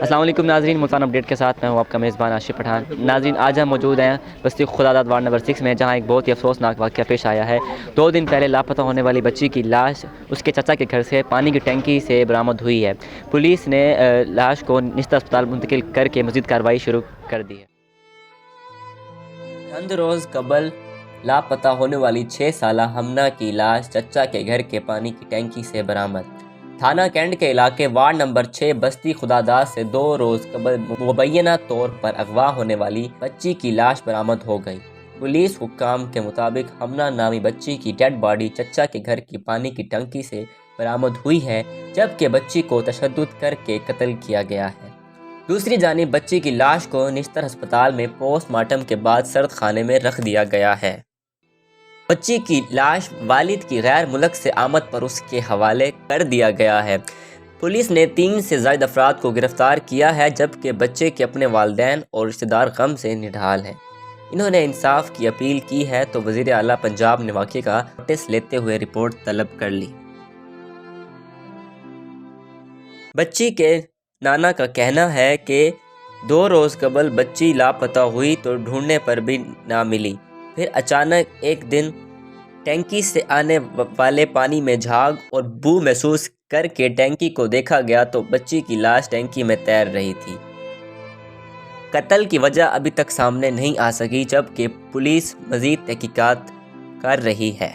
السلام علیکم ناظرین، ملتان اپڈیٹ کے ساتھ میں ہوں آپ کا میزبان عاشق پٹھان۔ ناظرین، آج ہم موجود ہیں بستی خداداد وارڈ نمبر 6 میں، جہاں ایک بہت ہی افسوسناک واقعہ پیش آیا ہے۔ 2 دن پہلے لاپتہ ہونے والی بچی کی لاش اس کے چچا کے گھر سے پانی کی ٹینکی سے برآمد ہوئی ہے۔ پولیس نے لاش کو نشتر اسپتال منتقل کر کے مزید کارروائی شروع کر دی ہے۔ چند روز قبل لاپتہ ہونے والی 6 سالہ ہمنا کی لاش چچا کے گھر کے پانی کی ٹینکی سے برآمد۔ تھانہ کینٹ کے علاقے وارڈ نمبر 6 بستی خداداد سے 2 روز قبل مبینہ طور پر اغوا ہونے والی بچی کی لاش برآمد ہو گئی۔ پولیس حکام کے مطابق ہمنا نامی بچی کی ڈیڈ باڈی چچا کے گھر کی پانی کی ٹنکی سے برآمد ہوئی ہے، جبکہ بچی کو تشدد کر کے قتل کیا گیا ہے۔ دوسری جانب بچی کی لاش کو نشتر ہسپتال میں پوسٹ مارٹم کے بعد سرد خانے میں رکھ دیا گیا ہے۔ بچی کی لاش والد کی غیر ملک سے آمد پر اس کے حوالے کر دیا گیا ہے۔ پولیس نے 3 سے زائد افراد کو گرفتار کیا ہے، جبکہ بچے کے اپنے والدین اور رشتہ دار غم سے نڈھال ہیں۔ انہوں نے انصاف کی اپیل کی ہے تو وزیر اعلیٰ پنجاب نے واقعے کا نوٹس لیتے ہوئے رپورٹ طلب کر لی۔ بچی کے نانا کا کہنا ہے کہ 2 روز قبل بچی لاپتہ ہوئی تو ڈھونڈنے پر بھی نہ ملی۔ پھر اچانک ایک دن ٹینکی سے آنے والے پانی میں جھاگ اور بو محسوس کر کے ٹینکی کو دیکھا گیا تو بچی کی لاش ٹینکی میں تیر رہی تھی۔ قتل کی وجہ ابھی تک سامنے نہیں آ سکی، جبکہ پولیس مزید تحقیقات کر رہی ہے۔